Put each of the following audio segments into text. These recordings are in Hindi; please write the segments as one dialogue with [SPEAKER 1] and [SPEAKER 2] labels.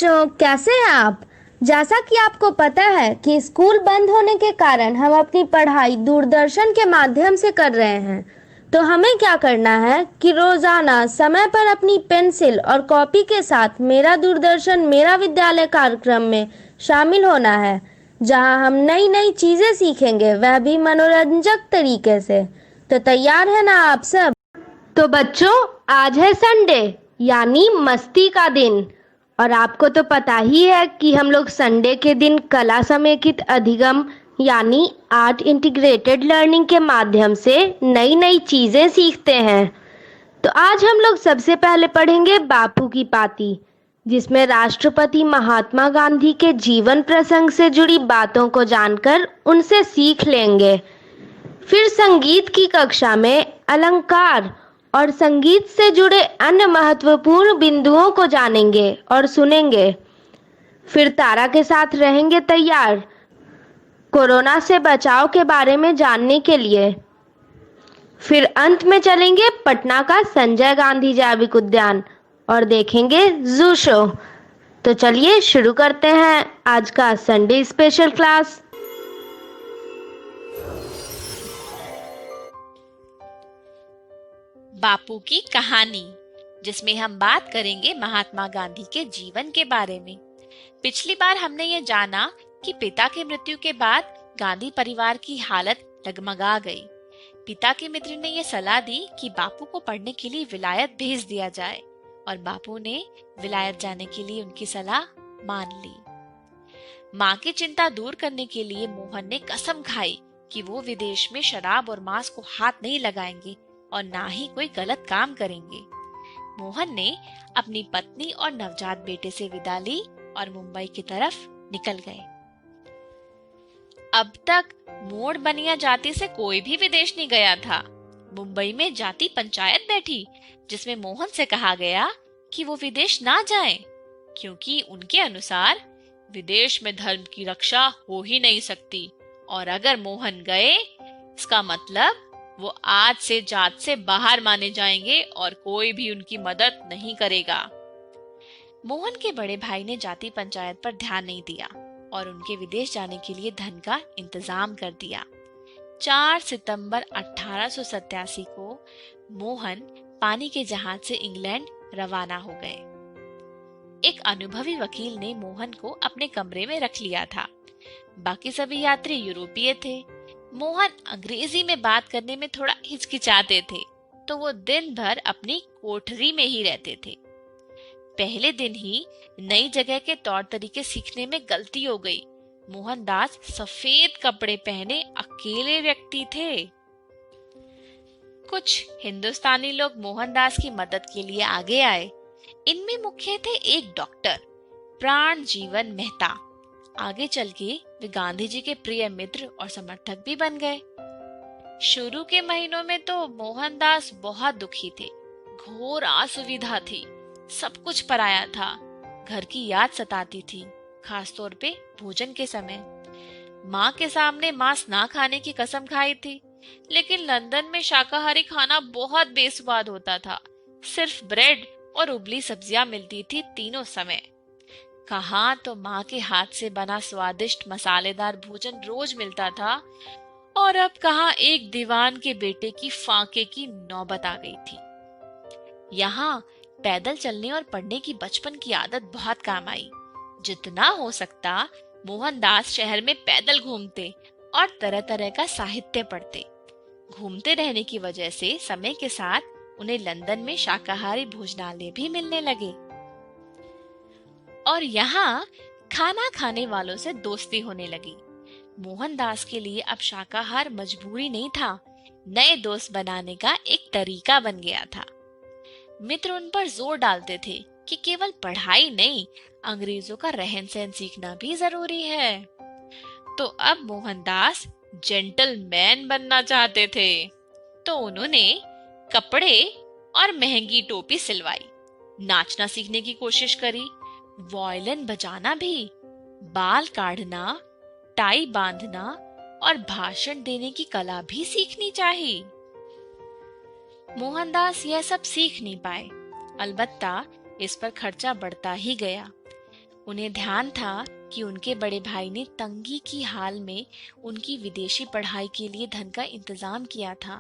[SPEAKER 1] बच्चों, कैसे हैं आप? जैसा कि आपको पता है कि स्कूल बंद होने के कारण हम अपनी पढ़ाई दूरदर्शन के माध्यम से कर रहे हैं। तो हमें क्या करना है कि रोजाना समय पर अपनी पेंसिल और कॉपी के साथ मेरा दूरदर्शन मेरा विद्यालय कार्यक्रम में शामिल होना है, जहां हम नई नई चीजें सीखेंगे, वह भी मनोरंजक तरीके से। तो तैयार है ना आप सब? तो बच्चों, आज है संडे, यानी मस्ती का दिन। और आपको तो पता ही है कि हम लोग संडे के दिन कला समेकित अधिगम यानी आर्ट इंटीग्रेटेड लर्निंग के माध्यम से नई नई चीजें सीखते हैं। तो आज हम लोग सबसे पहले पढ़ेंगे बापू की पाती, जिसमें राष्ट्रपति महात्मा गांधी के जीवन प्रसंग से जुड़ी बातों को जानकर उनसे सीख लेंगे। फिर संगीत की कक्षा में अलंकार और संगीत से जुड़े अन्य महत्वपूर्ण बिंदुओं को जानेंगे और सुनेंगे। फिर तारा के साथ रहेंगे तैयार कोरोना से बचाव के बारे में जानने के लिए। फिर अंत में चलेंगे पटना का संजय गांधी जैविक उद्यान और देखेंगे जू शो। तो चलिए शुरू करते हैं आज का संडे स्पेशल क्लास।
[SPEAKER 2] बापू की कहानी, जिसमें हम बात करेंगे महात्मा गांधी के जीवन के बारे में। पिछली बार हमने ये जाना कि पिता की मृत्यु के बाद गांधी परिवार की हालत डगमगा गई। पिता के मित्र ने यह सलाह दी कि बापू को पढ़ने के लिए विलायत भेज दिया जाए, और बापू ने विलायत जाने के लिए उनकी सलाह मान ली। माँ की चिंता दूर करने के लिए मोहन ने कसम खाई कि वो विदेश में शराब और मांस को हाथ नहीं लगाएंगे और ना ही कोई गलत काम करेंगे। मोहन ने अपनी पत्नी और नवजात बेटे से विदा ली और मुंबई की तरफ निकल गए। अब तक मोड़ बनिया जाति से कोई भी विदेश नहीं गया था। मुंबई में जाति पंचायत बैठी, जिसमें मोहन से कहा गया कि वो विदेश ना जाएं, क्योंकि उनके अनुसार विदेश में धर्म की रक्षा हो ही नहीं सकती, और अगर मोहन गए इसका मतलब वो आज से जात से बाहर माने जाएंगे और कोई भी उनकी मदद नहीं करेगा। मोहन के बड़े भाई ने जाति पंचायत पर ध्यान नहीं दिया और उनके विदेश जाने के लिए धन का इंतजाम कर दिया। 4 सितंबर 1887 को मोहन पानी के जहाज से इंग्लैंड रवाना हो गए। एक अनुभवी वकील ने मोहन को अपने कमरे में रख लिया था। बाकी सभी यात्री यूरोपीय थे। मोहन अंग्रेजी में बात करने में थोड़ा हिचकिचाते थे, तो वो दिन भर अपनी कोठरी में ही रहते थे। पहले दिन ही नई जगह के तौर तरीके सीखने में गलती हो गई। मोहनदास सफेद कपड़े पहने अकेले व्यक्ति थे। कुछ हिंदुस्तानी लोग मोहनदास की मदद के लिए आगे आए। इनमें मुख्य थे एक डॉक्टर प्राण जीवन मेहता। आगे चल के वे गांधी जी के प्रिय मित्र और समर्थक भी बन गए। शुरू के महीनों में तो मोहनदास बहुत दुखी थे। घोर असुविधा थी, सब कुछ पराया था। घर की याद सताती थी, खासतौर पे भोजन के समय। माँ के सामने मांस ना खाने की कसम खाई थी, लेकिन लंदन में शाकाहारी खाना बहुत बेस्वाद होता था। सिर्फ ब्रेड और उबली सब्जियां मिलती थी तीनों समय। कहाँ तो माँ के हाथ से बना स्वादिष्ट मसालेदार भोजन रोज मिलता था, और अब कहाँ एक दीवान के बेटे की फांके की नौबत आ गई थी। यहाँ पैदल चलने और पढ़ने की बचपन की आदत बहुत काम आई। जितना हो सकता मोहनदास शहर में पैदल घूमते और तरह तरह का साहित्य पढ़ते। घूमते रहने की वजह से समय के साथ उन्हें लंदन में शाकाहारी भोजनालय भी मिलने लगे, और यहाँ खाना खाने वालों से दोस्ती होने लगी। मोहनदास के लिए अब शाकाहार मजबूरी नहीं था, नए दोस्त बनाने का एक तरीका बन गया था। मित्र उन पर जोर डालते थे कि केवल पढ़ाई नहीं, अंग्रेजों का रहन सहन सीखना भी जरूरी है। तो अब मोहनदास जेंटलमैन बनना चाहते थे, तो उन्होंने कपड़े और महंगी टोपी सिलवाई, नाचना सीखने की कोशिश करी, वायलिन बजाना भी, बाल काढ़ना, टाई बांधना और भाषण देने की कला भी सीखनी चाहिए। मोहनदास यह सब सीख नहीं पाए, अलबत्ता इस पर खर्चा बढ़ता ही गया। उन्हें ध्यान था कि उनके बड़े भाई ने तंगी की हाल में उनकी विदेशी पढ़ाई के लिए धन का इंतजाम किया था।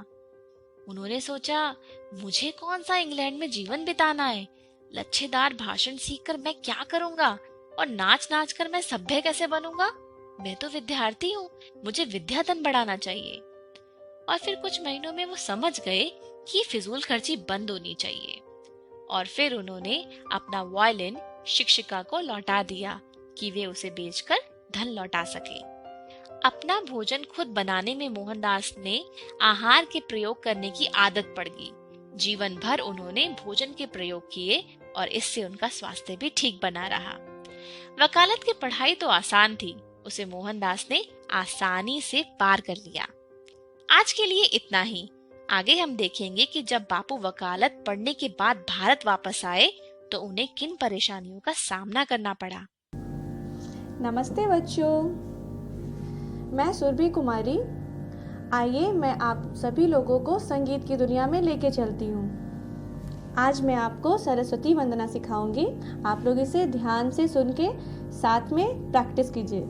[SPEAKER 2] उन्होंने सोचा, मुझे कौन सा इंग्लैंड में जीवन बिताना है। लच्छेदार भाषण सीखकर मैं क्या करूंगा, और नाच नाच कर मैं सभ्य कैसे बनूंगा। मैं तो विद्यार्थी हूँ, मुझे विद्याधन बढ़ाना चाहिए। और फिर कुछ महीनों में वो समझ गए कि फिजूल खर्ची बंद होनी चाहिए। और फिर उन्होंने अपना वायलिन शिक्षिका को लौटा दिया कि वे उसे बेचकर धन लौटा सके। अपना भोजन खुद बनाने में मोहनदास ने आहार के प्रयोग करने की आदत पड़ गई। जीवन भर उन्होंने भोजन के प्रयोग किए और इससे उनका स्वास्थ्य भी ठीक बना रहा। वकालत की पढ़ाई तो आसान थी, उसे मोहनदास ने आसानी से पार कर लिया। आज के लिए इतना ही। आगे हम देखेंगे कि जब बापू वकालत पढ़ने के बाद भारत वापस आए तो उन्हें किन परेशानियों का सामना करना पड़ा।
[SPEAKER 3] नमस्ते बच्चों, मैं सुरभि कुमारी। आइए मैं आप सभी लोगों को संगीत की दुनिया में लेके चलती हूँ। आज मैं आपको सरस्वती वंदना सिखाऊंगी। आप लोग इसे ध्यान से सुन के साथ में प्रैक्टिस कीजिए।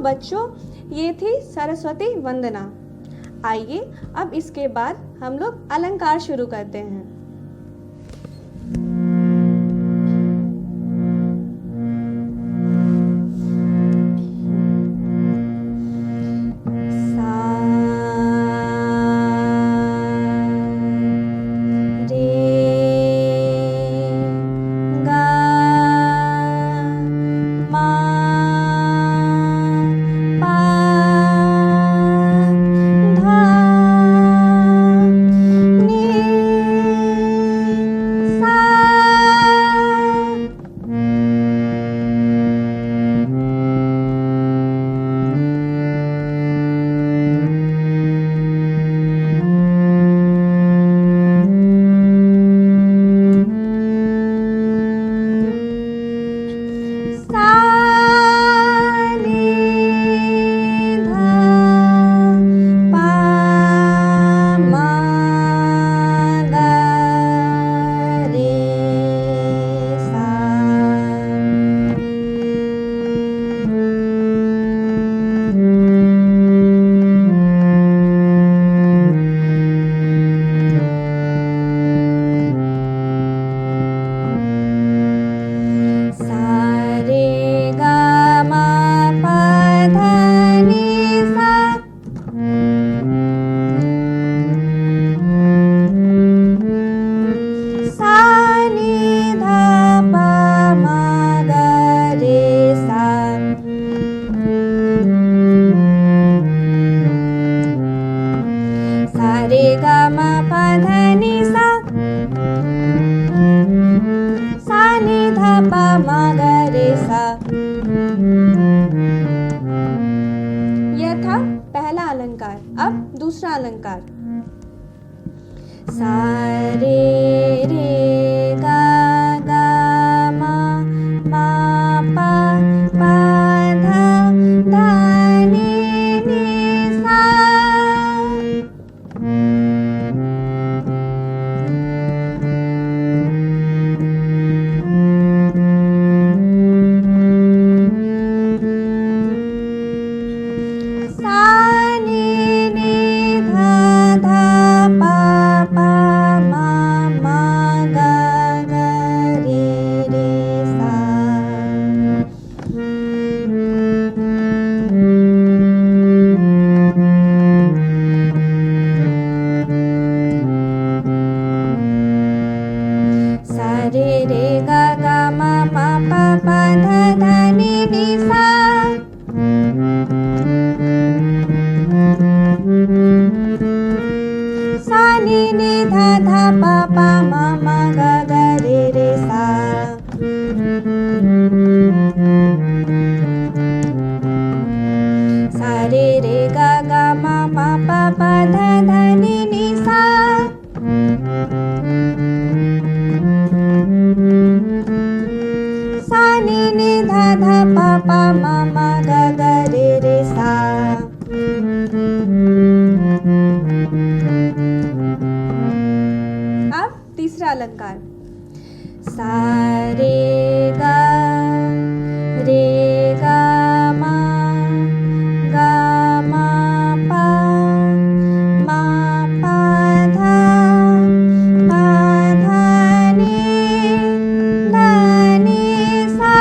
[SPEAKER 3] बच्चों, ये थी सरस्वती वंदना। आइए अब इसके बाद हम लोग अलंकार शुरू करते हैं। धा पा मा गा रे सा। यह था पहला अलंकार। अब दूसरा अलंकार। सा रे रे गा गा मा पा पा धा धा नी नी सा। सा नी नी धा धा पा पा मा गा गा रे रे सा। सा रे रे गा गा मा पा पा धा धा नी नी सा। सा नी नी धा धा पा पा मा गा गा रे रे सा। सा रे रे गा गा मा पा पा धा धा नी नी सा। सा नी नी धा धा पा पा मा गा गा रे रे सा। अब तीसरा अलंकार। सा रे गा मा पा धा नी सा।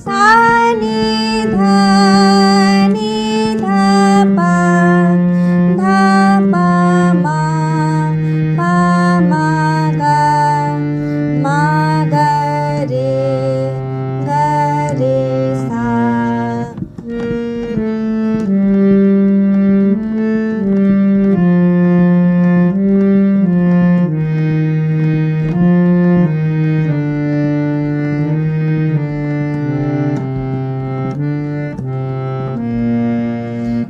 [SPEAKER 3] सा नी धा पा मा गा रे सा।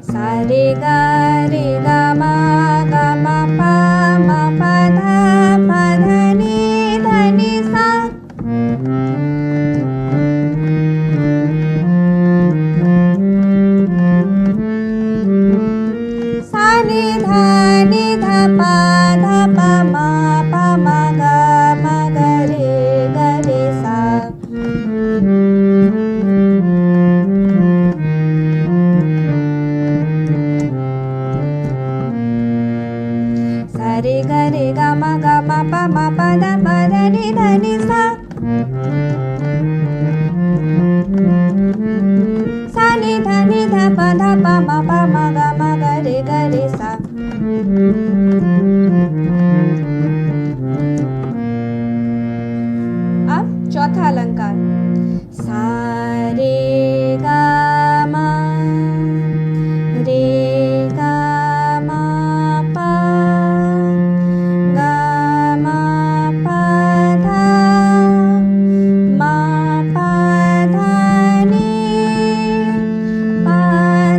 [SPEAKER 3] सा रे गा मा पा धा नी सा। सा नी धा पा मा गा रे सा। सा रे गा मा पा धा नी सा। सा नी धा पा मा गा रे सा। अब चौथा अलंकार। सा रे गा मा पा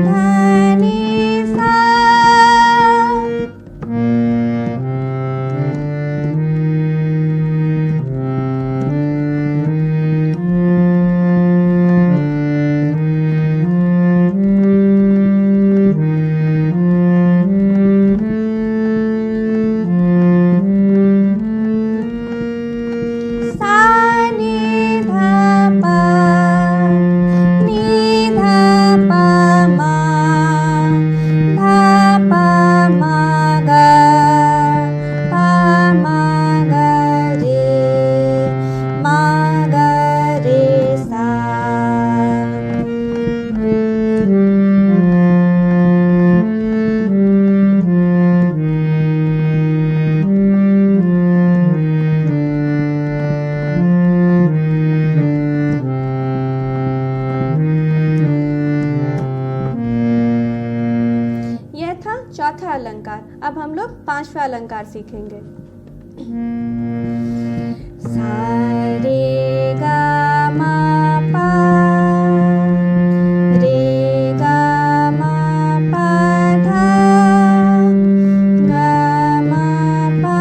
[SPEAKER 3] धा नी सा। हम लोग 5वां अलंकार सीखेंगे। सा रे गा मा पा, रे गा मा पा धा, गा मा पा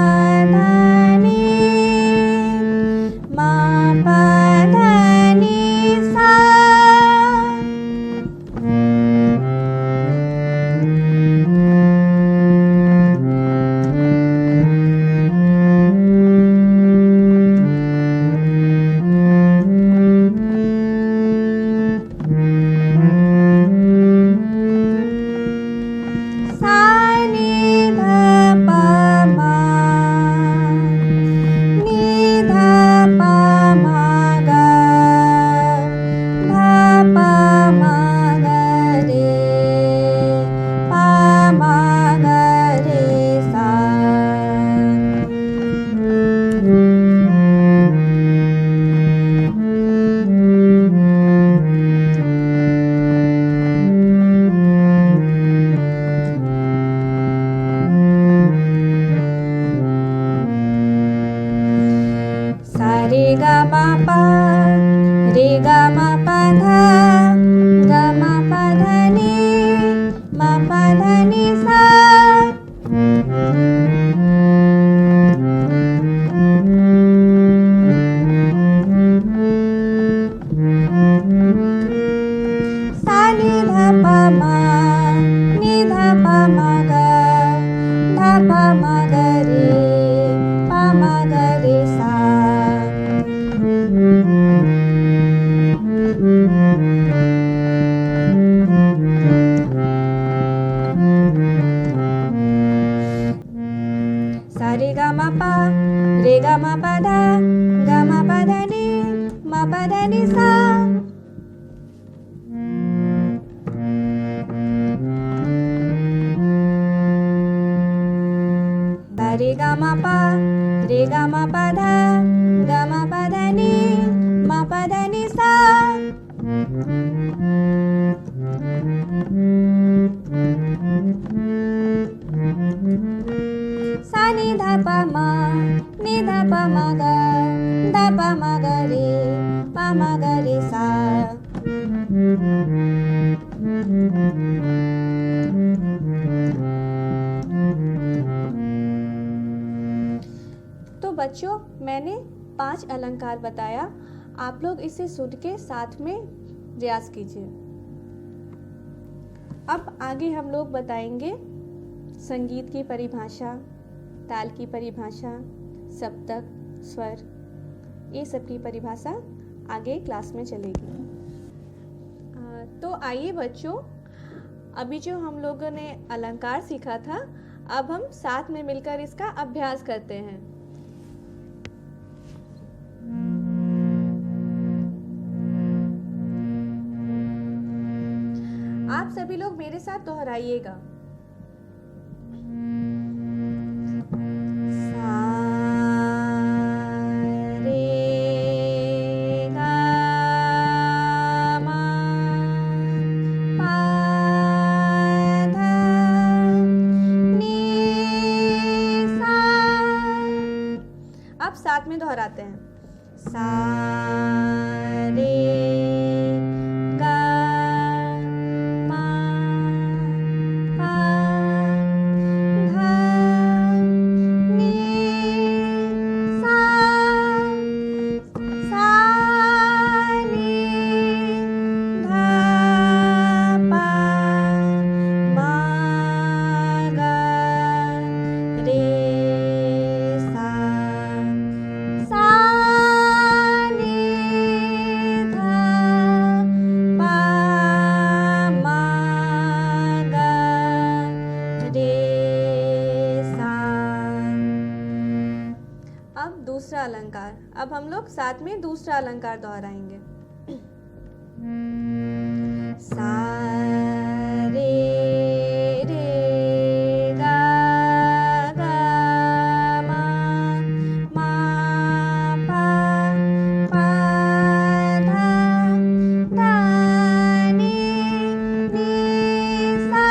[SPEAKER 3] धा नी, मा पा धा नी सा। रे गा मा पा, रे गा मा पा धा, गा मा पा धा नी, मा पा धा नी सा। सा नी धा पा मा, नी धा पा मा गा, धा पा मा गा रे, पा मा गा रे सा। सा रे गा मा पा, रे गा मा पा धा, गा मा पा धा नी, मा पा धा नी सा। सा रे गा मा पा, रे गा मा पा धा, गा मा पा धा नी, मा पा धा नी सा। सा नी धा पा मा, नी धा पा मा गा, धा पा मा गा रे, पा मा गा रे सा। तो बच्चों, मैंने 5 अलंकार बताया। आप लोग इसे सुन के साथ में रियाज कीजिए। अब आगे हम लोग बताएंगे संगीत की परिभाषा, ताल की परिभाषा, सप्तक, स्वर, ये सब की परिभाषा आगे क्लास में चलेगी। तो आइए बच्चों, अभी जो हम लोगों ने अलंकार सीखा था, अब हम साथ में मिलकर इसका अभ्यास करते हैं। आप सभी लोग मेरे साथ दोहराइएगा। अब साथ में दोहराते हैं। सा रे गा मा पा धा नी सा। सा नी धा पा मा गा रे सा। सा नी धा पा मा गा रे सा। अब दूसरा अलंकार। अब हम लोग साथ में दूसरा अलंकार दोहराएंगे। सा रे रे गा गा मा मा पा पा धा धा नी नी सा।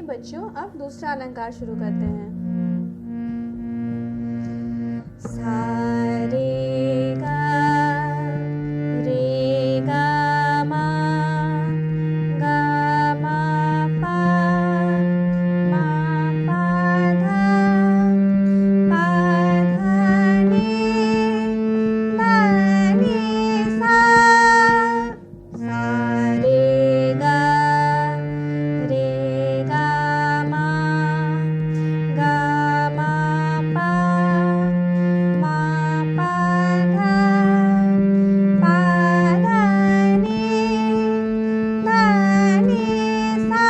[SPEAKER 3] बच्चों, अब दूसरा अलंकार शुरू करते हैं। सा रे गा मा पा धा नी धा नी सा रे गा मा पा धा नी धा नी सा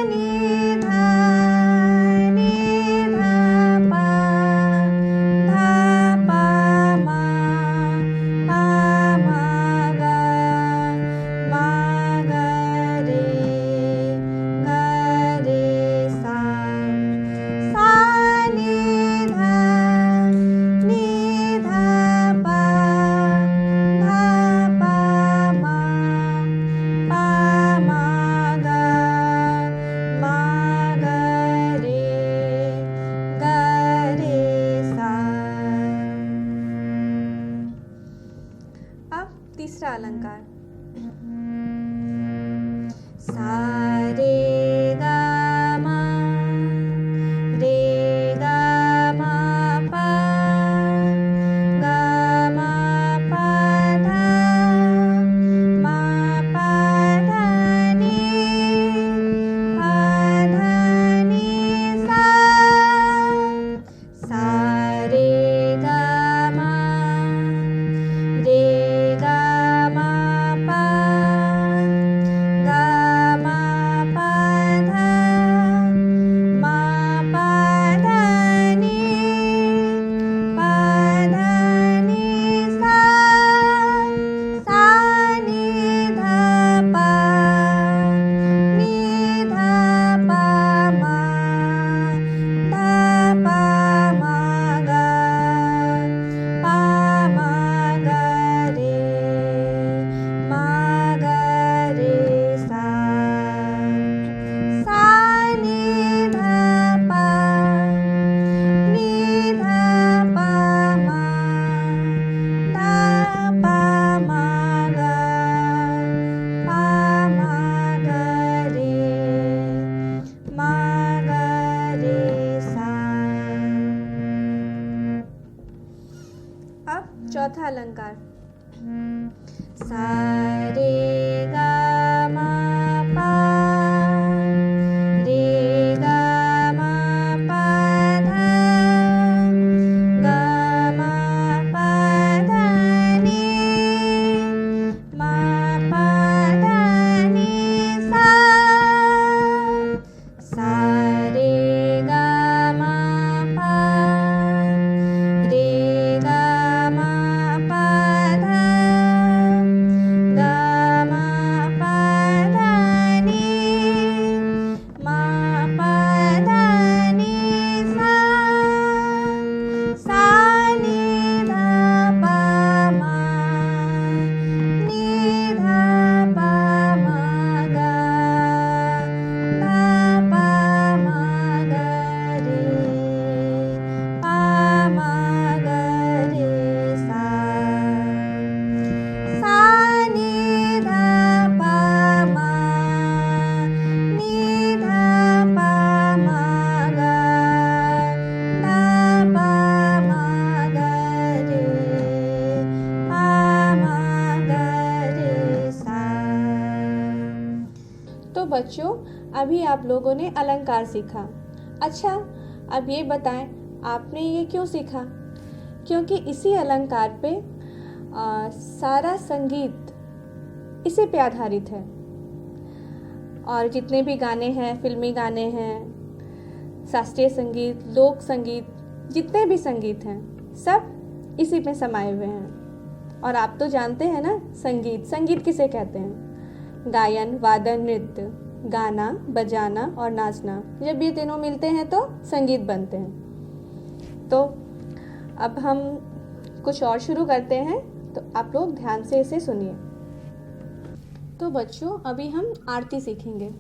[SPEAKER 3] नी धा पा मा गा रे सा नी धा पा मा गा रे सा। अब तीसरा अलंकार। सा रे गा मा पा धा नी सा रे गा मा पा चौथा अलंकार। सा रे गा मा पा धा नी सा रे गा मा पा तो बच्चों, अभी आप लोगों ने अलंकार सीखा। अच्छा, अब ये बताएं आपने ये क्यों सीखा? क्योंकि इसी अलंकार पे सारा संगीत इसी पे आधारित है, और जितने भी गाने हैं, फिल्मी गाने हैं, शास्त्रीय संगीत, लोक संगीत, जितने भी संगीत हैं, सब इसी पे समाये हुए हैं। और आप तो जानते हैं ना, संगीत किसे कहते हैं? गायन, वादन, नृत्य, गाना, बजाना और नाचना, जब ये तीनों मिलते हैं तो संगीत बनते हैं। तो अब हम कुछ और शुरू करते हैं, तो आप लोग ध्यान से इसे सुनिए। तो बच्चों, अभी हम आरती सीखेंगे।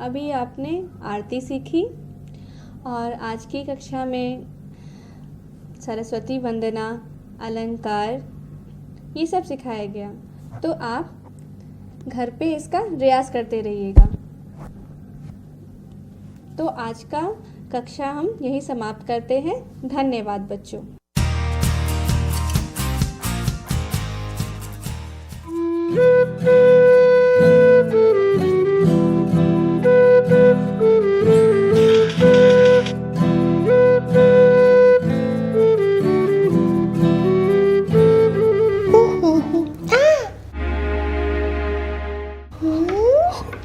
[SPEAKER 3] अभी आपने आरती सीखी और आज की कक्षा में सरस्वती वंदना, अलंकार ये सब सिखाया गया। तो आप घर पे इसका रियाज करते रहिएगा। तो आज का कक्षा हम यही समाप्त करते हैं। धन्यवाद बच्चों।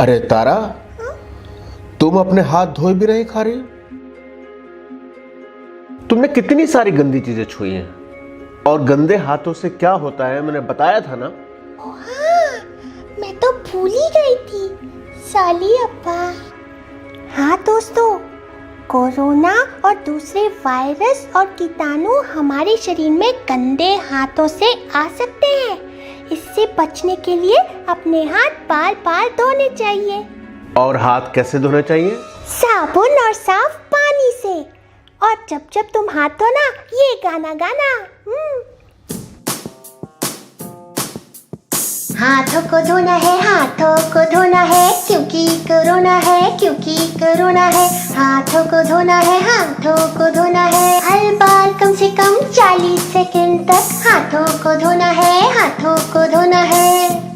[SPEAKER 4] अरे तारा, तुम अपने हाथ धोए भी नहीं खा रही? तुमने कितनी सारी गंदी चीजें छुई हैं और गंदे हाथों से क्या होता है मैंने बताया था ना।
[SPEAKER 5] हाँ, मैं तो भूल ही गई थी। साली अप्पा। हाँ दोस्तों, कोरोना और दूसरे वायरस और कीटाणु हमारे शरीर में गंदे हाथों से आ सकते हैं। इससे बचने के लिए अपने हाथ बार बार धोने चाहिए।
[SPEAKER 4] और हाथ कैसे धोने चाहिए?
[SPEAKER 5] साबुन और साफ पानी से। और जब जब तुम हाथ धोना ये गाना गाना। हाथों को धोना है, हाथों को धोना है, क्योंकि कोरोना है, क्योंकि कोरोना है। हाथों को धोना है, हाथों को धोना है, हर बार कम से कम 40 सेकंड तक हाथों को धोना है, हाथों को धोना है।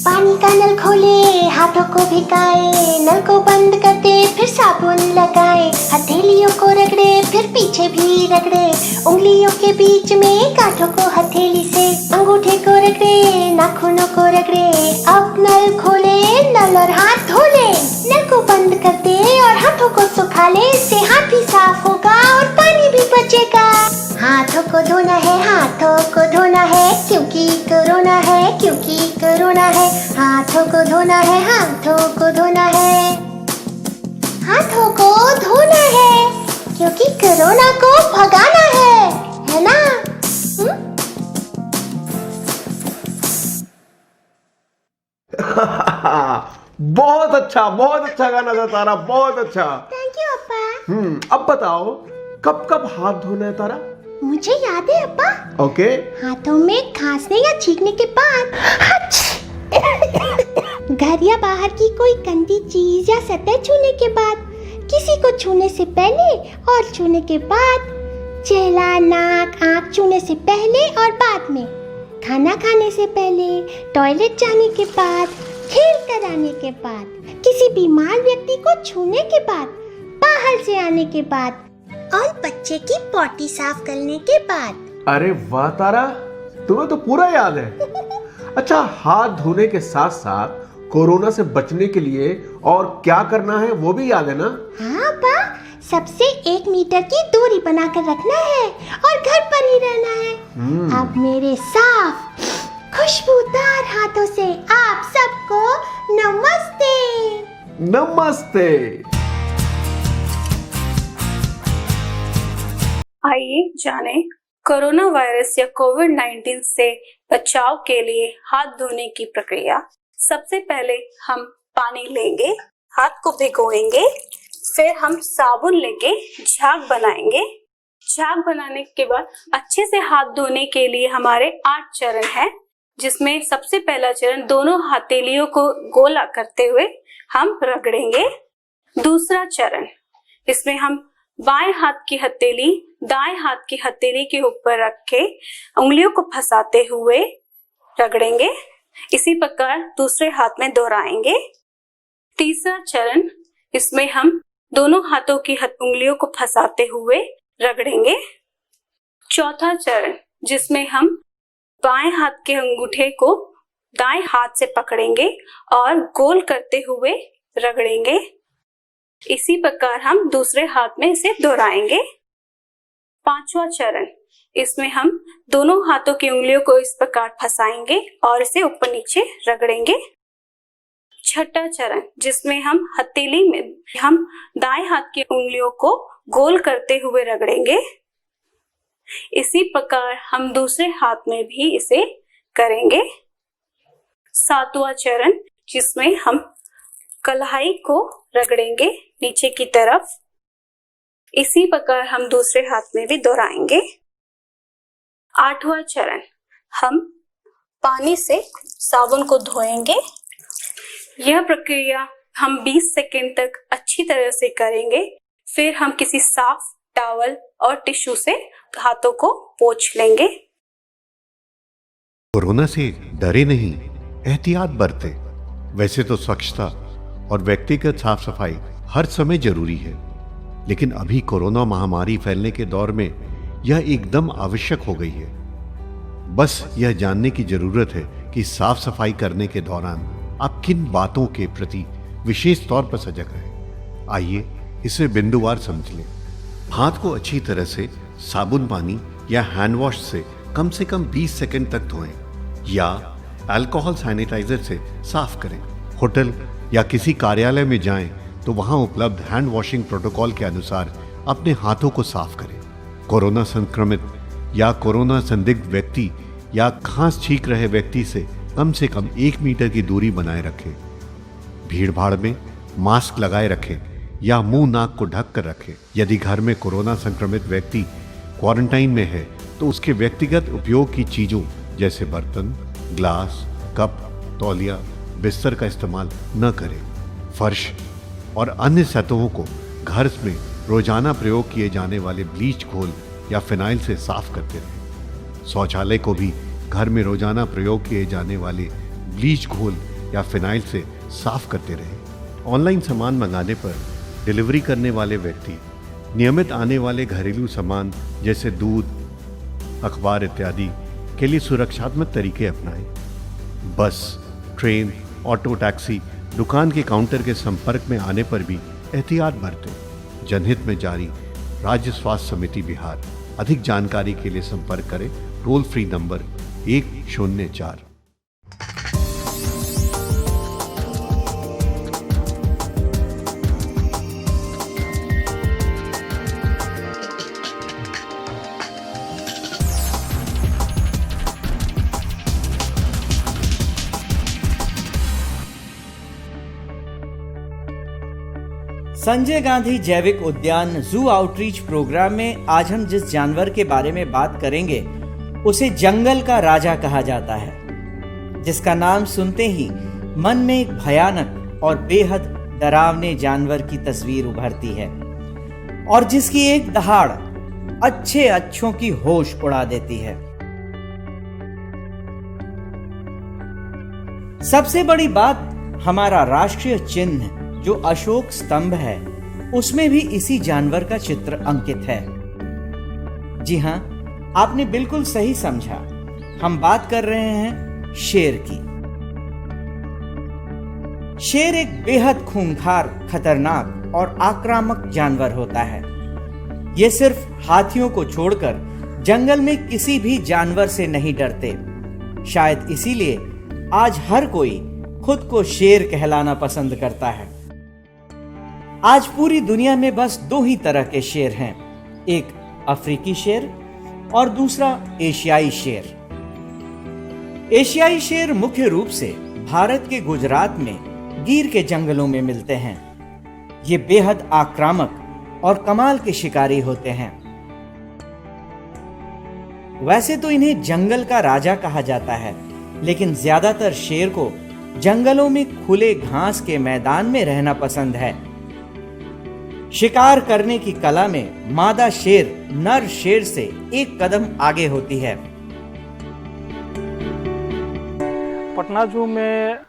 [SPEAKER 5] पानी का नल खोले, हाथों को भिगाए, नल को बंद कर दे, फिर साबुन लगाए, हथेलियों को रगड़े, फिर पीछे भी रगड़े, उंगलियों के बीच में गांठों को हथेली से, अंगूठे को रगड़े, नाखूनों को रगड़े। अब नल खोले, नल और हाथ धो ले, नल को बंद कर दे और हाथों को सुखा ले, इससे हाथ भी साफ होगा और पानी भी बचेगा। हाथों को धोना है, हाथों को धोना है, क्योंकि कोरोना है, क्योंकि कोरोना है। हाथों को धोना है, हाथों को धोना है, हाथों को धोना है, क्योंकि कोरोना को भगाना है ना?
[SPEAKER 4] बहुत अच्छा गाना था तारा, बहुत अच्छा।
[SPEAKER 5] थैंक यू अप्पा।
[SPEAKER 4] अब बताओ कब कब हाथ धोना है तारा?
[SPEAKER 5] मुझे याद है अप्पा।
[SPEAKER 4] ओके।
[SPEAKER 5] हाथों में खांसने या छींकने के बाद, घर या बाहर की कोई गंदी चीज या सतह छूने के बाद, किसी को छूने से पहले और छूने के बाद, चेहरा, नाक, आँख छूने से पहले और बाद में, खाना खाने से पहले, टॉयलेट जाने के बाद, खेल कर आने के बाद, किसी बीमार व्यक्ति को छूने के बाद, बाहर से आने के बाद और बच्चे की पॉटी साफ करने के बाद।
[SPEAKER 4] अरे वाह तारा, तुम्हें तो पूरा याद है। अच्छा, हाथ धोने के साथ साथ कोरोना से बचने के लिए और क्या करना है वो भी याद है ना?
[SPEAKER 5] हाँ बा, सबसे 1 मीटर की दूरी बनाकर रखना है और घर पर ही रहना है। अब मेरे साफ खुशबूदार हाथों से आप सबको नमस्ते।
[SPEAKER 4] नमस्ते।
[SPEAKER 6] आइए जाने कोरोना वायरस या कोविड-19 से बचाव के लिए हाथ धोने की प्रक्रिया। सबसे पहले हम पानी लेंगे, हाथ को भिगोएंगे, फिर हम साबुन लेके झाग बनाएंगे। झाग बनाने के बाद अच्छे से हाथ धोने के लिए हमारे 8 चरण हैं, जिसमें सबसे पहला चरण दोनों हथेलियों को गोला करते हुए हम रगड़ेंगे। दूसरा चरण, इसमें हम बाएं हाथ की हथेली दाएं हाथ की हथेली के ऊपर रख के उंगलियों को फंसाते हुए रगड़ेंगे। इसी प्रकार दूसरे हाथ में दोहराएंगे। तीसरा चरण, इसमें हम दोनों हाथों की उंगलियों को फंसाते हुए रगड़ेंगे। चौथा चरण, जिसमें हम बाएं हाथ के अंगूठे को दाएं हाथ से पकड़ेंगे और गोल करते हुए रगड़ेंगे। इसी प्रकार हम दूसरे हाथ में इसे दोहराएंगे। पांचवा चरण, इसमें हम दोनों हाथों की उंगलियों को इस प्रकार फंसाएंगे और इसे ऊपर नीचे रगड़ेंगे। छठा चरण, जिसमें हम हथेली में हम दाएं हाथ की उंगलियों को गोल करते हुए रगड़ेंगे। इसी प्रकार हम दूसरे हाथ में भी इसे करेंगे। सातवां चरण, जिसमें हम कलाई को रगड़ेंगे नीचे की तरफ। इसी प्रकार हम दूसरे हाथ में भी दोहराएंगे। 8वां चरण, हम पानी से साबुन को धोएंगे। यह प्रक्रिया हम 20 सेकंड तक अच्छी तरह से करेंगे। फिर हम किसी साफ टॉवल और टिश्यू से हाथों को पोंछ लेंगे।
[SPEAKER 7] कोरोना से डरे नहीं, एहतियात बरतें। वैसे तो स्वच्छता और व्यक्तिगत साफ सफाई हर समय जरूरी है, लेकिन अभी कोरोना महामारी फैलने के दौर में यह एकदम आवश्यक हो गई है। बस यह जानने की जरूरत है कि साफ सफाई करने के दौरान आप किन बातों के प्रति विशेष तौर पर सजग रहें। आइए इसे बिंदुवार समझ लें। हाथ को अच्छी तरह से साबुन पानी या हैंड वॉश से कम 20 सेकंड तक धोएं या अल्कोहल सैनिटाइजर से साफ करें। होटल या किसी कार्यालय में जाएं तो वहां उपलब्ध हैंड वॉशिंग प्रोटोकॉल के अनुसार अपने हाथों को साफ करें। कोरोना संक्रमित या कोरोना संदिग्ध व्यक्ति या खांस छींक रहे व्यक्ति से कम 1 मीटर की दूरी बनाए रखें। भीड़ भाड़ में मास्क लगाए रखें या मुंह नाक को ढक कर रखें। यदि घर में कोरोना संक्रमित व्यक्ति क्वारंटाइन में है तो उसके व्यक्तिगत उपयोग की चीजों जैसे बर्तन, ग्लास, कप, तौलिया, बिस्तर का इस्तेमाल न करें। फर्श और अन्य सतहों को घर में रोजाना प्रयोग किए जाने वाले ब्लीच घोल या फिनाइल से साफ करते रहें। शौचालय को भी घर में रोजाना प्रयोग किए जाने वाले ब्लीच घोल या फिनाइल से साफ करते रहें। ऑनलाइन सामान मंगाने पर डिलीवरी करने वाले व्यक्ति नियमित आने वाले घरेलू सामान जैसे दूध, अखबार इत्यादि के लिए सुरक्षात्मक तरीके अपनाएं। बस, ट्रेन, ऑटो, टैक्सी, दुकान के काउंटर के संपर्क में आने पर भी एहतियात बरतें। जनहित में जारी राज्य स्वास्थ्य समिति बिहार। अधिक जानकारी के लिए संपर्क करें toll free number 104।
[SPEAKER 8] Sanjay Gandhi जैविक उद्यान जू आउटरीच प्रोग्राम में आज हम जिस जानवर के बारे में बात करेंगे उसे जंगल का राजा कहा जाता है, जिसका नाम सुनते ही मन में एक भयानक और बेहद डरावने जानवर की तस्वीर उभरती है और जिसकी एक दहाड़ अच्छों की होश उड़ा देती है। सबसे बड़ी बात, हमारा राष्ट्रीय चिन्ह जो अशोक स्तंभ है उसमें भी इसी जानवर का चित्र अंकित है। जी हां, आपने बिल्कुल सही समझा, हम बात कर रहे हैं शेर की। शेर एक बेहद खूंखार, खतरनाक और आक्रामक जानवर होता है। यह सिर्फ हाथियों को छोड़कर जंगल में किसी भी जानवर से नहीं डरते। शायद इसीलिए आज हर कोई खुद को शेर कहलाना पसंद करता है। आज पूरी दुनिया में बस 2 ही तरह के शेर हैं, एक अफ्रीकी शेर और दूसरा एशियाई शेर। एशियाई शेर मुख्य रूप से भारत के गुजरात में गिर के जंगलों में मिलते हैं। ये बेहद आक्रामक और कमाल के शिकारी होते हैं। वैसे तो इन्हें जंगल का राजा कहा जाता है, लेकिन ज्यादातर शेर को जंगलों में खुले घास के मैदान में रहना पसंद है। शिकार करने की कला में मादा शेर नर शेर से एक कदम आगे होती है।
[SPEAKER 9] पटना जू में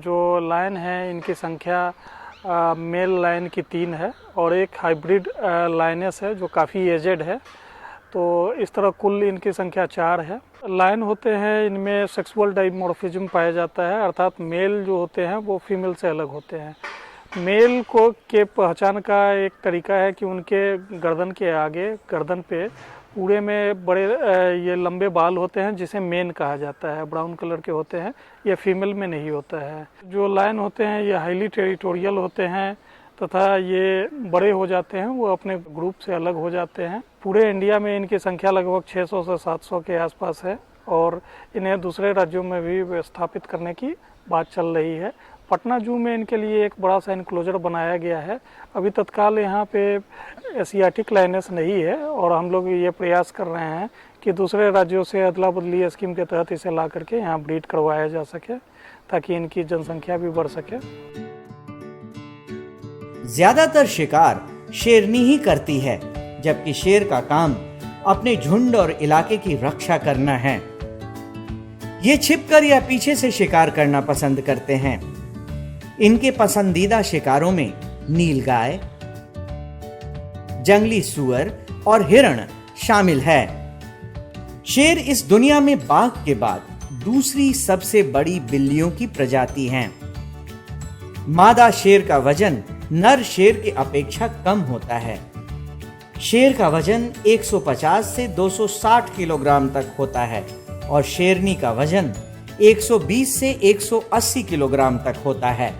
[SPEAKER 9] जो लायन है इनकी संख्या मेल लायन की 3 है और एक हाइब्रिड लायनेस है जो काफ़ी एजेड है। तो इस तरह कुल इनकी संख्या 4 है। लायन होते हैं, इनमें सेक्सुअल डाइमॉर्फिज्म पाया जाता है, अर्थात मेल जो होते हैं वो फीमेल से अलग होते हैं। मेल को के पहचान का एक तरीका है कि उनके गर्दन के आगे, गर्दन पे पूरे में बड़े ये लंबे बाल होते हैं जिसे मेन कहा जाता है, ब्राउन कलर के होते हैं। ये फीमेल में नहीं होता है। जो लायन होते हैं ये हाईली टेरिटोरियल होते हैं तथा ये बड़े हो जाते हैं, वो अपने ग्रुप से अलग हो जाते हैं। पूरे इंडिया में इनकी संख्या लगभग 600 से 700 के आसपास है और इन्हें दूसरे राज्यों में भी स्थापित करने की बात चल रही है। पटना जू में इनके लिए एक बड़ा सा इनक्लोजर बनाया गया है। अभी तत्काल यहाँ पे एशियाटिक लायनेस नहीं है और हम लोग ये प्रयास कर रहे हैं कि दूसरे राज्यों से अदला बदली स्कीम के तहत इसे ला करके यहाँ ब्रीड करवाया जा सके ताकि इनकी जनसंख्या भी बढ़ सके।
[SPEAKER 8] ज्यादातर शिकार शेरनी ही करती है, जबकि शेर का काम अपने झुंड और इलाके की रक्षा करना है। ये छिपकर या पीछे से शिकार करना पसंद करते हैं। इनके पसंदीदा शिकारों में नीलगाय, जंगली सूअर और हिरण शामिल है। शेर इस दुनिया में बाघ के बाद दूसरी सबसे बड़ी बिल्लियों की प्रजाति है। मादा शेर का वजन नर शेर की अपेक्षा कम होता है। शेर का वजन 150 से 260 किलोग्राम तक होता है और शेरनी का वजन 120 से 180 किलोग्राम तक होता है।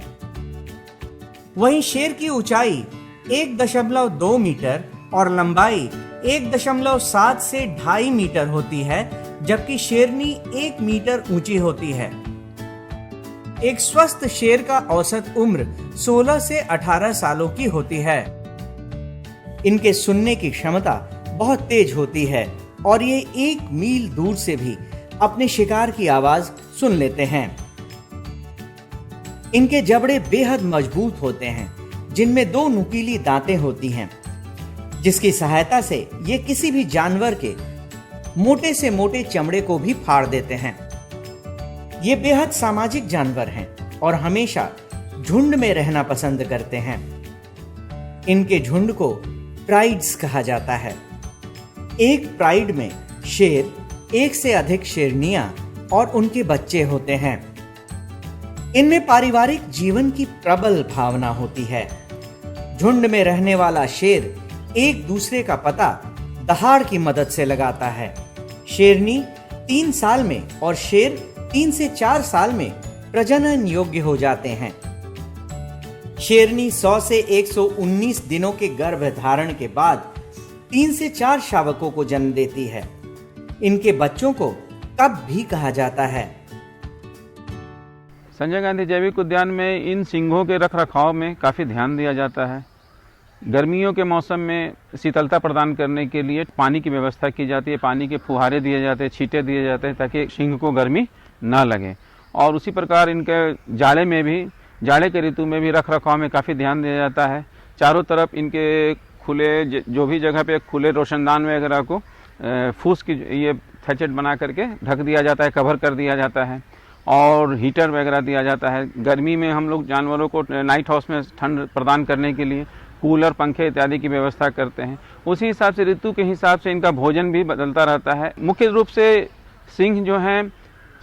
[SPEAKER 8] वहीं शेर की ऊंचाई 1.2 मीटर और लंबाई 1.7 से 2.5 मीटर होती है, जबकि शेरनी 1 मीटर ऊंची होती है। एक स्वस्थ शेर का औसत उम्र 16 से 18 सालों की होती है। इनके सुनने की क्षमता बहुत तेज होती है और ये 1 मील दूर से भी अपने शिकार की आवाज सुन लेते हैं। इनके जबड़े बेहद मजबूत होते हैं, जिनमें 2 नुकीली दांतें होती हैं, जिसकी सहायता से ये किसी भी जानवर के मोटे से मोटे चमड़े को भी फाड़ देते हैं। ये बेहद सामाजिक जानवर हैं और हमेशा झुंड में रहना पसंद करते हैं। इनके झुंड को प्राइड्स कहा जाता है। एक प्राइड में शेर, 1 से अधिक शेरनियां और उनके बच्चे होते हैं। इनमें पारिवारिक जीवन की प्रबल भावना होती है। झुंड में रहने वाला शेर एक दूसरे का पता दहाड़ की मदद से लगाता है। शेरनी 3 साल में और शेर 3 से 4 साल में प्रजनन योग्य हो जाते हैं। शेरनी 100 से 119 दिनों के गर्भधारण के बाद 3 से 4 शावकों को जन्म देती है। इनके बच्चों को कब भी कहा जाता है।
[SPEAKER 10] संजय गांधी जैविक उद्यान में इन सिंघों के रखरखाव में काफ़ी ध्यान दिया जाता है। गर्मियों के मौसम में शीतलता प्रदान करने के लिए पानी की व्यवस्था की जाती है। पानी के फुहारे दिए जाते हैं, छींटे दिए जाते हैं ताकि सिंह को गर्मी ना लगे। और उसी प्रकार इनके जाड़े में भी, जाड़े के ऋतु में भी रखरखाव में काफ़ी ध्यान दिया जाता है। चारों तरफ इनके खुले, जो भी जगह पे खुले रोशनदान वगैरह को फूस की ये थैचेट बना करके ढक दिया जाता है, कवर कर दिया जाता है और हीटर वगैरह दिया जाता है। गर्मी में हम लोग जानवरों को नाइट हाउस में ठंड प्रदान करने के लिए कूलर, पंखे इत्यादि की व्यवस्था करते हैं। उसी हिसाब से ऋतु के हिसाब से इनका भोजन भी बदलता रहता है। मुख्य रूप से सिंह जो हैं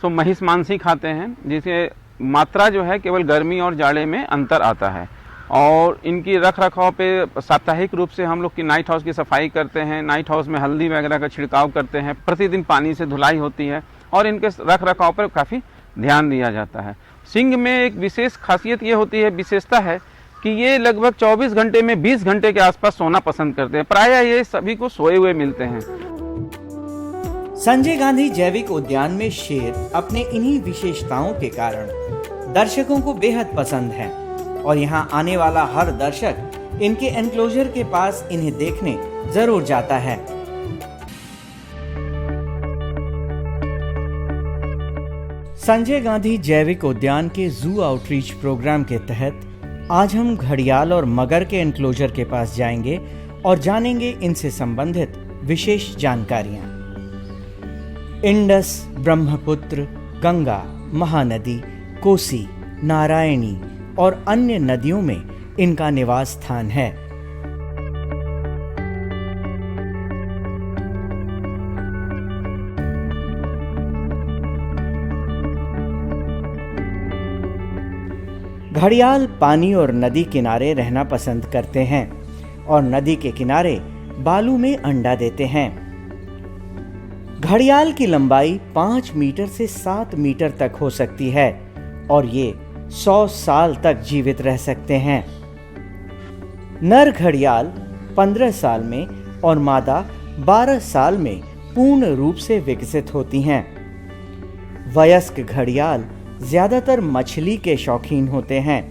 [SPEAKER 10] सो महिष मांसी खाते हैं, जिसे मात्रा जो है केवल गर्मी और जाड़े में अंतर आता है। और इनकी रख रखाव पे साप्ताहिक रूप से हम लोग की नाइट हाउस की सफाई करते हैं। नाइट हाउस में हल्दी वगैरह का छिड़काव करते हैं। प्रतिदिन पानी से धुलाई होती है और इनके रख रखाव पर काफ़ी ध्यान दिया जाता है। सिंह में एक विशेष खासियत ये होती है, विशेषता है कि ये लगभग 24 घंटे में 20 घंटे के आसपास सोना पसंद करते हैं। प्रायः ये सभी को सोए हुए मिलते हैं।
[SPEAKER 8] संजय गांधी जैविक उद्यान में शेर अपने इन्हीं विशेषताओं के कारण दर्शकों को बेहद पसंद है और यहाँ आने वाला हर दर्शक इनके एनक्लोजर के पास इन्हें देखने जरूर जाता है। संजय गांधी जैविक उद्यान के जू आउटरीच प्रोग्राम के तहत आज हम घड़ियाल और मगर के एनक्लोजर के पास जाएंगे और जानेंगे इनसे संबंधित विशेष जानकारियां। इंडस, ब्रह्मपुत्र, गंगा, महानदी, कोसी, नारायणी और अन्य नदियों में इनका निवास स्थान है। घड़ियाल पानी और नदी किनारे रहना पसंद करते हैं और नदी के किनारे बालू में अंडा देते हैं। घड़ियाल की लंबाई 5 मीटर से 7 मीटर तक हो सकती है और ये 100 साल तक जीवित रह सकते हैं। नर घड़ियाल 15 साल में और मादा 12 साल में पूर्ण रूप से विकसित होती हैं। वयस्क घड़ियाल ज्यादातर मछली के शौकीन होते हैं।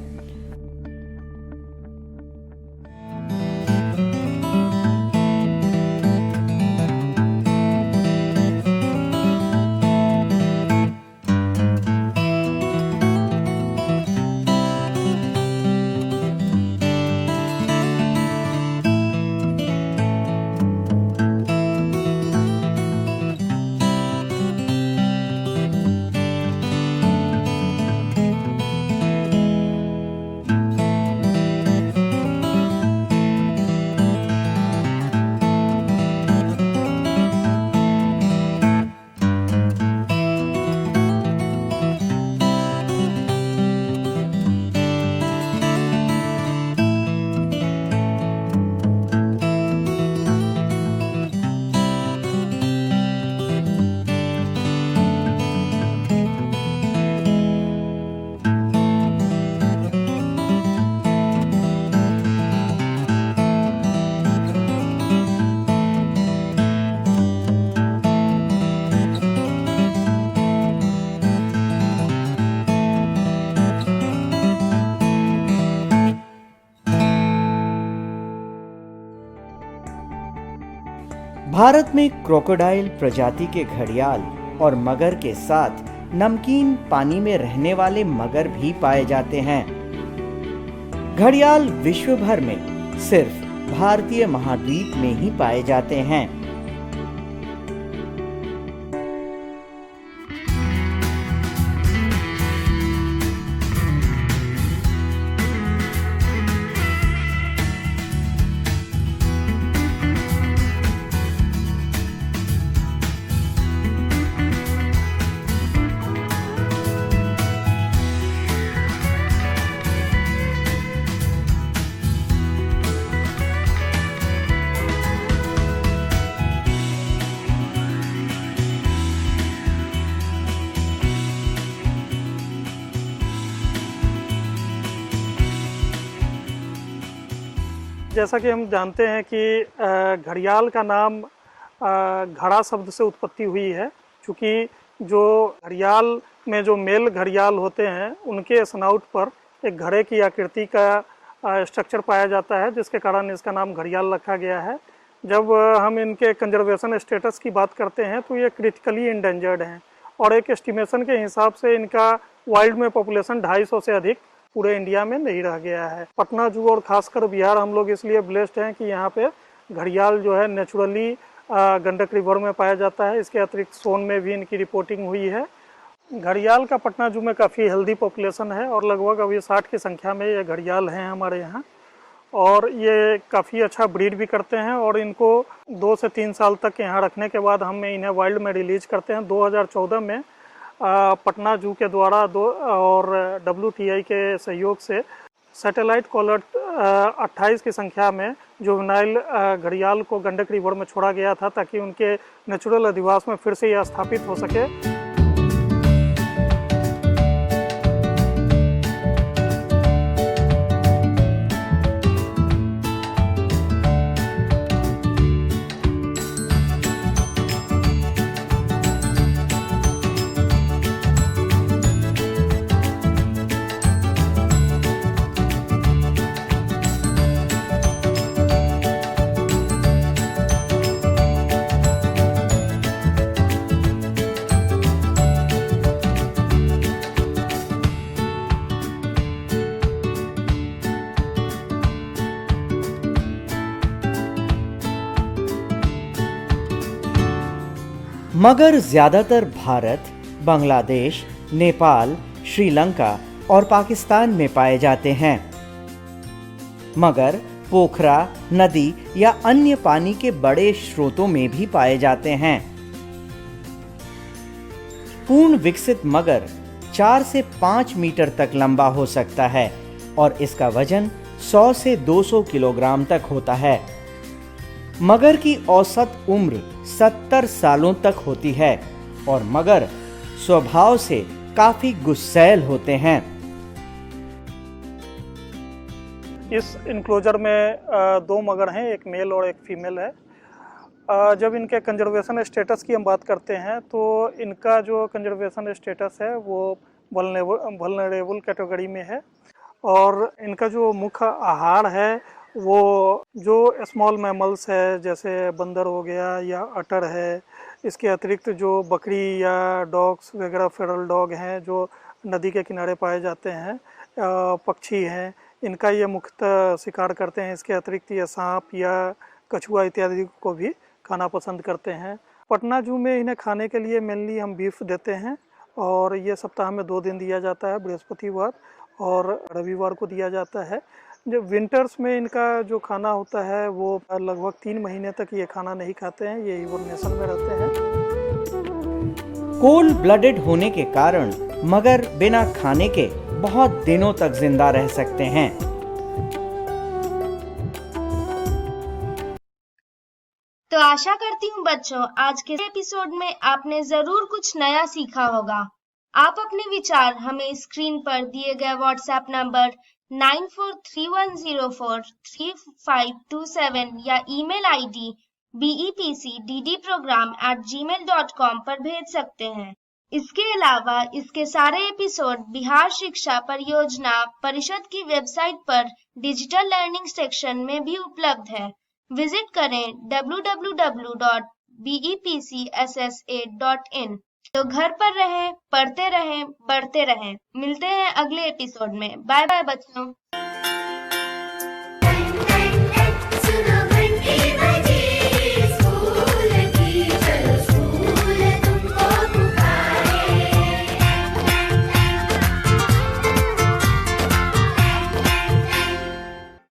[SPEAKER 8] भारत में क्रोकोडाइल प्रजाति के घड़ियाल और मगर के साथ नमकीन पानी में रहने वाले मगर भी पाए जाते हैं। घड़ियाल विश्व भर में सिर्फ भारतीय महाद्वीप में ही पाए जाते हैं।
[SPEAKER 9] जैसा कि हम जानते हैं कि घड़ियाल का नाम घड़ा शब्द से उत्पत्ति हुई है, क्योंकि जो घड़ियाल में जो मेल घड़ियाल होते हैं उनके स्नाउट पर एक घड़े की आकृति का स्ट्रक्चर पाया जाता है, जिसके कारण इसका नाम घड़ियाल रखा गया है। जब हम इनके कंजर्वेशन स्टेटस की बात करते हैं तो ये क्रिटिकली इंडेंजर्ड हैं और एक एस्टिमेशन के हिसाब से इनका वाइल्ड में पॉपुलेशन 250 से अधिक पूरे इंडिया में नहीं रह गया है। पटना जू और खासकर बिहार हम लोग इसलिए ब्लेस्ड हैं कि यहाँ पे घड़ियाल जो है नेचुरली गंडक रिवर में पाया जाता है। इसके अतिरिक्त सोन में भी इनकी रिपोर्टिंग हुई है। घड़ियाल का पटना जू में काफ़ी हेल्दी पॉपुलेशन है और लगभग अभी 60 की संख्या में ये घड़ियाल हैं हमारे यहाँ, और ये काफ़ी अच्छा ब्रीड भी करते हैं और इनको 2 से 3 साल तक यहाँ रखने के बाद हम इन्हें वाइल्ड में रिलीज करते हैं। 2014 में पटना जू के द्वारा और WTI के सहयोग से सैटेलाइट कॉलर 28 की संख्या में जुवेनाइल घड़ियाल को गंडक रिवर में छोड़ा गया था, ताकि उनके नेचुरल अधिवास में फिर से यह स्थापित हो सके।
[SPEAKER 8] मगर ज्यादातर भारत, बांग्लादेश, नेपाल, श्रीलंका और पाकिस्तान में पाए जाते हैं। मगर पोखरा, नदी या अन्य पानी के बड़े स्रोतों में भी पाए जाते हैं। पूर्ण विकसित मगर 4 से 5 मीटर तक लंबा हो सकता है और इसका वजन 100 से 200 किलोग्राम तक होता है। मगर की औसत उम्र 70 सालों तक होती है और मगर स्वभाव से काफी गुस्सैल होते हैं।
[SPEAKER 9] इस इनक्लोजर में 2 मगर हैं, एक मेल और एक फीमेल है। जब इनके कंजर्वेशन स्टेटस की हम बात करते हैं तो इनका जो कंजर्वेशन स्टेटस है वो वल्नरेबल कैटेगरी में है। और इनका जो मुख्य आहार है वो जो स्मॉल मैमल्स है, जैसे बंदर हो गया या अटर है, इसके अतिरिक्त जो बकरी या डॉग्स वगैरह फेरल डॉग हैं जो नदी के किनारे पाए जाते हैं, पक्षी हैं, इनका ये मुख्यतः शिकार करते हैं। इसके अतिरिक्त ये सांप या कछुआ इत्यादि को भी खाना पसंद करते हैं। पटना जू में इन्हें खाने के लिए मेनली हम बीफ देते हैं और ये सप्ताह में 2 दिन दिया जाता है, बृहस्पतिवार और रविवार को दिया जाता है। जब विंटर्स में इनका जो खाना होता है वो लगभग 3 महीने तक ये खाना नहीं खाते हैं, ये हिबरनेशन में रहते हैं।
[SPEAKER 8] कोल्ड ब्लडेड होने के कारण मगर बिना खाने के बहुत दिनों तक जिंदा रह सकते हैं।
[SPEAKER 1] तो आशा करती हूँ बच्चों आज के एपिसोड में आपने जरूर कुछ नया सीखा होगा। आप अपने विचार हमें स्क्रीन पर दिए गए व्हाट्सएप नंबर 9431043527 या ईमेल आईडी bepcddprogram@gmail.com पर भेज सकते हैं। इसके अलावा इसके सारे एपिसोड बिहार शिक्षा परियोजना परिषद की वेबसाइट पर डिजिटल लर्निंग सेक्शन में भी उपलब्ध है। विजिट करें www.bepcssa.in। तो घर पर रहें, पढ़ते रहें, बढ़ते रहें। मिलते हैं अगले एपिसोड में। बाय बाय बच्चों।